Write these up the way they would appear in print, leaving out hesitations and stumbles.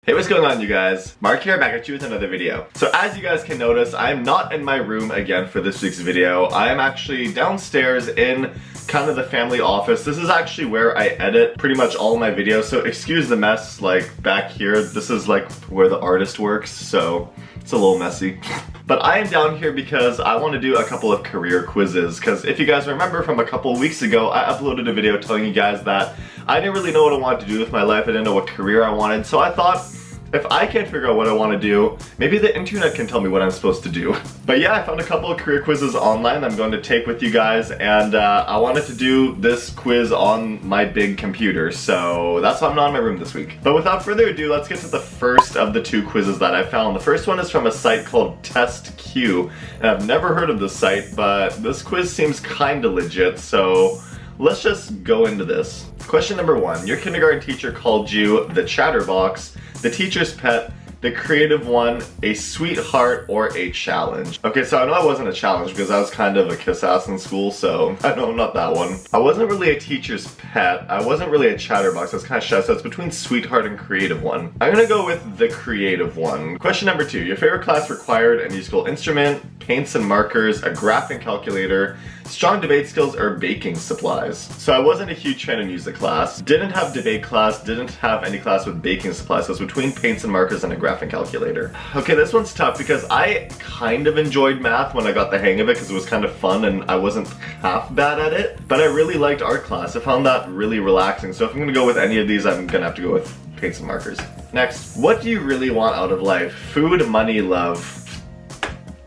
Hey, what's going on, you guys? Mark here, back at you with another video. So as you guys can notice, I'm not in my room again for this week's video. I am actually downstairs in kind of the family office. This is actually where I edit pretty much all my videos, so excuse the mess, like back here. This is like where the artist works, so it's a little messy. But I am down here because I want to do a couple of career quizzes, because if you guys remember from a couple of weeks ago, I uploaded a video telling you guys that I didn't really know what I wanted to do with my life. I didn't know what career I wanted, so I thought, if I can't figure out what I want to do, maybe the internet can tell me what I'm supposed to do. But yeah, I found a couple of career quizzes online that I'm going to take with you guys, and I wanted to do this quiz on my big computer, so that's why I'm not in my room this week. But without further ado, let's get to the first of the two quizzes that I found. The first one is from a site called Test Q, and I've never heard of this site, but this quiz seems kinda legit, so let's just go into this. Question number 1. Your kindergarten teacher called you the chatterbox, the teacher's pet, the creative one, a sweetheart, or a challenge. Okay, so I know I wasn't a challenge because I was kind of a kiss ass in school, so I know I'm not that one. I wasn't really a teacher's pet. I wasn't really a chatterbox. I was kind of shy, so it's between sweetheart and creative one. I'm gonna go with the creative one. Question number 2. Your favorite class required a musical instrument, paints and markers, a graphing calculator, strong debate skills, or baking supplies. So I wasn't a huge fan of music class, didn't have debate class, didn't have any class with baking supplies, so it's between paints and markers and a graphing calculator. Okay, this one's tough because I kind of enjoyed math when I got the hang of it because it was kind of fun and I wasn't half bad at it, but I really liked art class. I found that really relaxing, so if I'm gonna go with any of these, I'm gonna have to go with paints and markers. Next, what do you really want out of life? Food, money, love.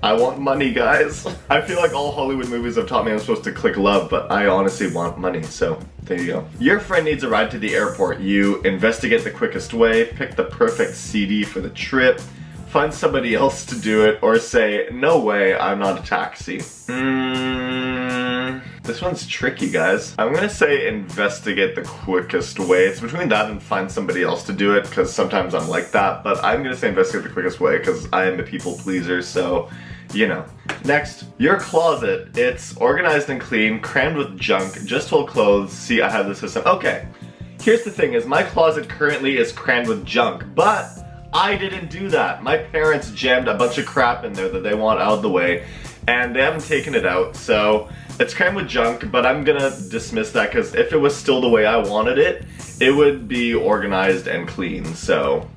I want money, guys. I feel like all Hollywood movies have taught me I'm supposed to click love, but I honestly want money, so there you go. Your friend needs a ride to the airport. You investigate the quickest way, pick the perfect CD for the trip, find somebody else to do it, or say, no way, I'm not a taxi. This one's tricky, guys. I'm gonna say investigate the quickest way. It's between that and find somebody else to do it, because sometimes I'm like that, but I'm gonna say investigate the quickest way because I am a people pleaser, so you know. Next, your closet. It's organized and clean, crammed with junk, just old clothes. See, I have the system. Okay, here's the thing is my closet currently is crammed with junk, but I didn't do that. My parents jammed a bunch of crap in there that they want out of the way, and they haven't taken it out, so it's crammed with junk, but I'm gonna dismiss that because if it was still the way I wanted it, it would be organized and clean, so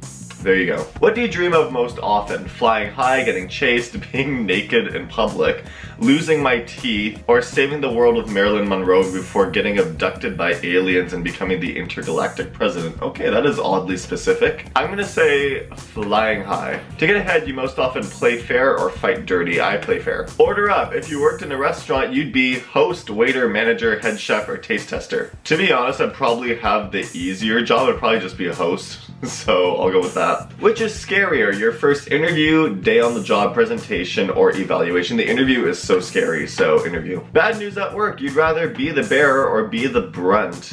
there you go. What do you dream of most often? Flying high, getting chased, being naked in public, losing my teeth, or saving the world with Marilyn Monroe before getting abducted by aliens and becoming the intergalactic president? Okay, that is oddly specific. I'm gonna say flying high. To get ahead, you most often play fair or fight dirty. I play fair. Order up. If you worked in a restaurant, you'd be host, waiter, manager, head chef, or taste tester. To be honest, I'd probably have the easier job. I'd probably just be a host, so I'll go with that. Which is scarier, your first interview, day on the job, presentation, or evaluation? The interview is so scary, so interview. Bad news at work, you'd rather be the bearer or be the brunt?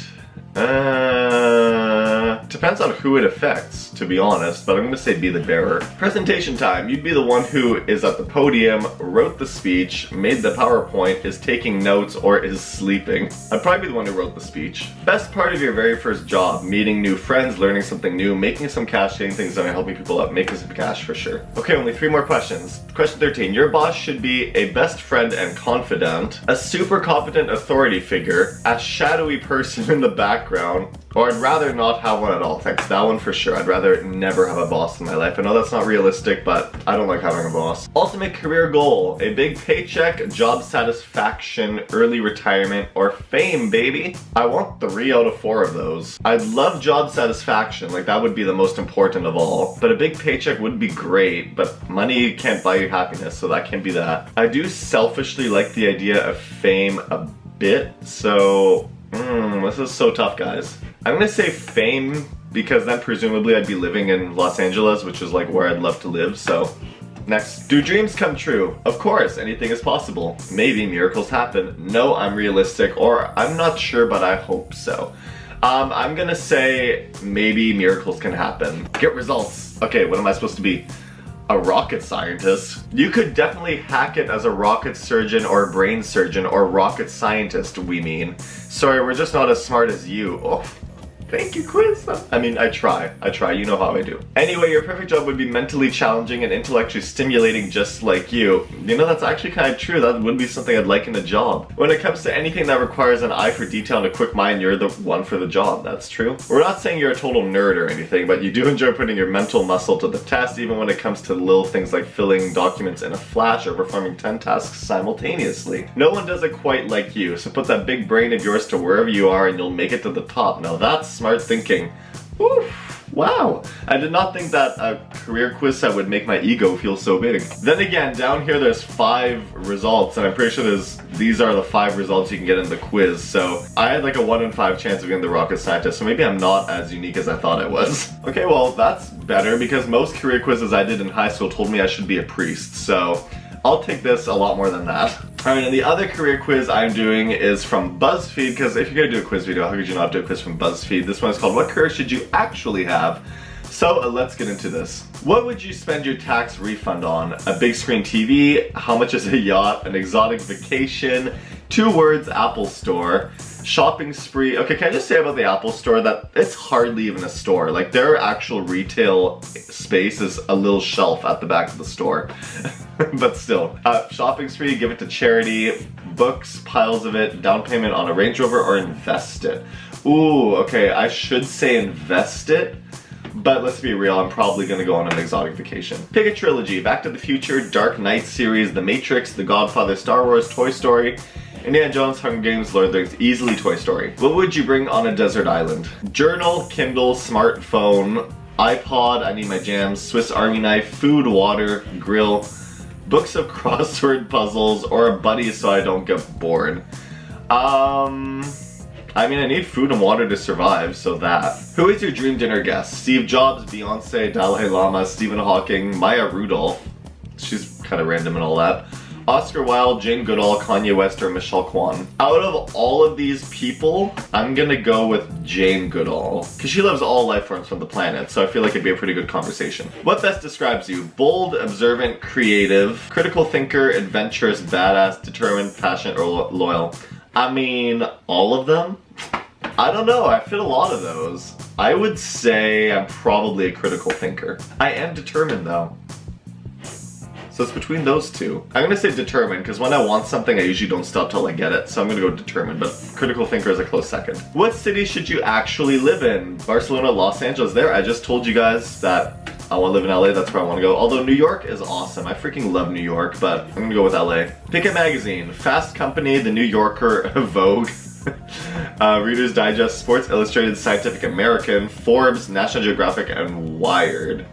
Depends on who it affects, to be honest, but I'm gonna say be the bearer. Presentation time, you'd be the one who is at the podium, wrote the speech, made the PowerPoint, is taking notes, or is sleeping. I'd probably be the one who wrote the speech. Best part of your very first job, meeting new friends, learning something new, making some cash, getting things done, and helping people out, making some cash for sure. Okay, only 3 more questions. Question 13, your boss should be a best friend and confidant, a super competent authority figure, a shadowy person in the background, or I'd rather not have one at all. Thanks, that one for sure. I'd rather never have a boss in my life. I know that's not realistic, but I don't like having a boss. Ultimate career goal, a big paycheck, job satisfaction, early retirement, or fame, baby. I want 3 out of 4 of those. I'd love job satisfaction, like that would be the most important of all. But a big paycheck would be great, but money can't buy you happiness, so that can't be that. I do selfishly like the idea of fame a bit, so this is so tough, guys. I'm gonna say fame because then presumably I'd be living in Los Angeles, which is like where I'd love to live, so next. Do dreams come true? Of course, anything is possible. Maybe miracles happen. No, I'm realistic, or I'm not sure, but I hope so. I'm gonna say maybe miracles can happen. Get results. Okay, what am I supposed to be? A rocket scientist? You could definitely hack it as a rocket surgeon or a brain surgeon or rocket scientist, we mean. Sorry, we're just not as smart as you. Oh. Thank you, quiz. I mean, I try, you know how I do. Anyway, your perfect job would be mentally challenging and intellectually stimulating just like you. You know, that's actually kind of true. That would be something I'd like in a job. When it comes to anything that requires an eye for detail and a quick mind, you're the one for the job. That's true. We're not saying you're a total nerd or anything, but you do enjoy putting your mental muscle to the test, even when it comes to little things like filling documents in a flash or performing 10 tasks simultaneously. No one does it quite like you, so put that big brain of yours to wherever you are and you'll make it to the top. Now that's smart thinking. Oof. Wow, I did not think that a career quiz set would make my ego feel so big. Then again, down here there's 5 results, and I'm pretty sure these are the 5 results you can get in the quiz, so I had like a 1 in 5 chance of getting the rocket scientist, so maybe I'm not as unique as I thought I was. Okay, well that's better, because most career quizzes I did in high school told me I should be a priest, so I'll take this a lot more than that. Alright, and the other career quiz I'm doing is from BuzzFeed, because if you're gonna do a quiz video, how could you not do a quiz from BuzzFeed? This one is called What Career Should You Actually Have? So let's get into this. What would you spend your tax refund on? A big screen TV? How much is a yacht? An exotic vacation? 2 words, Apple Store. Shopping spree. Okay, can I just say about the Apple Store that it's hardly even a store. Like, their actual retail space is a little shelf at the back of the store. But still. Shopping spree, give it to charity. Books, piles of it. Down payment on a Range Rover, or invest it. Ooh, okay, I should say invest it. But let's be real, I'm probably gonna go on an exotic vacation. Pick a trilogy: Back to the Future, Dark Knight series, The Matrix, The Godfather, Star Wars, Toy Story, Indiana Jones, Hunger Games, Lord of the Rings. Easily Toy Story. What would you bring on a desert island? Journal, Kindle, smartphone, iPod, I need my jams, Swiss Army knife, food, water, grill, books of crossword puzzles, or a buddy so I don't get bored. I mean, I need food and water to survive, so that. Who is your dream dinner guest? Steve Jobs, Beyonce, Dalai Lama, Stephen Hawking, Maya Rudolph. She's kind of random and all that. Oscar Wilde, Jane Goodall, Kanye West, or Michelle Kwan. Out of all of these people, I'm gonna go with Jane Goodall, because she loves all life forms from the planet, so I feel like it'd be a pretty good conversation. What best describes you? Bold, observant, creative, critical thinker, adventurous, badass, determined, passionate, or loyal. I mean, all of them? I don't know, I fit a lot of those. I would say I'm probably a critical thinker. I am determined though. So it's between those two. I'm gonna say determined, because when I want something, I usually don't stop till I get it. So I'm gonna go determined, but critical thinker is a close second. What city should you actually live in? Barcelona, Los Angeles. There, I just told you guys that I want to live in LA, that's where I want to go. Although New York is awesome. I freaking love New York, but I'm gonna go with LA. Pick a magazine: Fast Company, The New Yorker, Vogue, Reader's Digest, Sports Illustrated, Scientific American, Forbes, National Geographic, and Wired.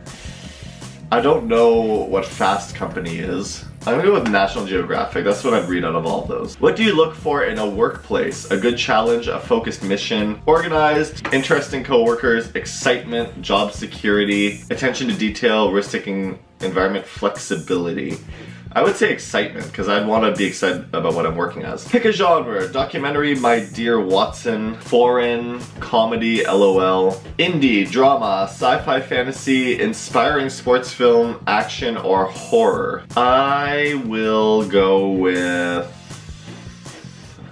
I don't know what Fast Company is. I'm gonna go with National Geographic. That's what I'd read out of all of those. What do you look for in a workplace? A good challenge, a focused mission, organized, interesting coworkers, excitement, job security, attention to detail, risk-taking environment, flexibility. I would say excitement, because I'd want to be excited about what I'm working as. Pick a genre: documentary, My Dear Watson, foreign, comedy, LOL, indie, drama, sci-fi, fantasy, inspiring sports film, action, or horror. I will go with...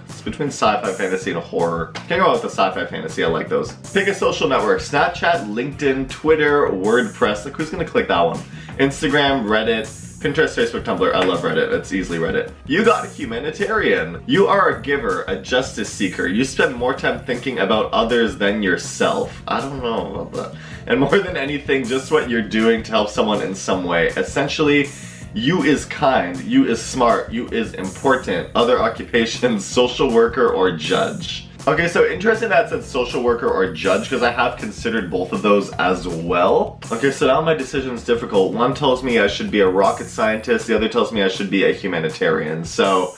it's between sci-fi, fantasy, and horror. Can't go with the sci-fi, fantasy, I like those. Pick a social network: Snapchat, LinkedIn, Twitter, WordPress. Like, who's gonna click that one? Instagram, Reddit, Pinterest, Facebook, Tumblr. I love Reddit. It's easily Reddit. You got a humanitarian. You are a giver, a justice seeker. You spend more time thinking about others than yourself. I don't know about that. And more than anything, just what you're doing to help someone in some way. Essentially, you is kind, you is smart, you is important. Other occupations: social worker or judge. Okay, so interesting that it said social worker or judge, because I have considered both of those as well. Okay, so now my decision's difficult. One tells me I should be a rocket scientist, the other tells me I should be a humanitarian. So,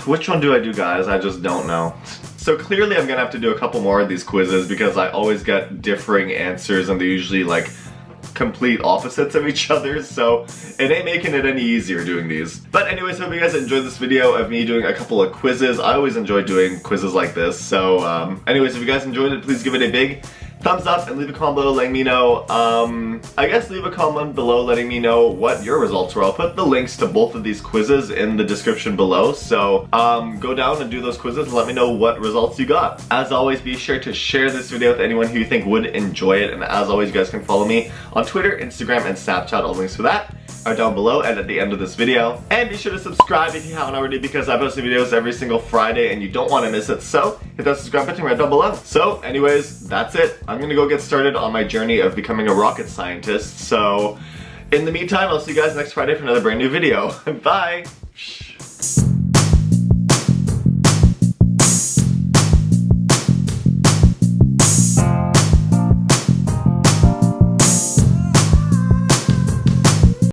which one do I do, guys? I just don't know. So clearly I'm gonna have to do a couple more of these quizzes, because I always get differing answers and they're usually like complete opposites of each other, so it ain't making it any easier doing these. But anyways, hope you guys enjoyed this video of me doing a couple of quizzes. I always enjoy doing quizzes like this, so anyways, if you guys enjoyed it, please give it a big thumbs up and leave a comment below letting me know, I guess leave a comment below letting me know what your results were. I'll put the links to both of these quizzes in the description below, so go down and do those quizzes and let me know what results you got. As always, be sure to share this video with anyone who you think would enjoy it, and as always, you guys can follow me on Twitter, Instagram, and Snapchat. All links for that are down below and at the end of this video. And be sure to subscribe if you haven't already, because I post videos every single Friday and you don't want to miss it, so hit that subscribe button right down below. So anyways, that's it. I'm gonna go get started on my journey of becoming a rocket scientist, so in the meantime, I'll see you guys next Friday for another brand new video. Bye!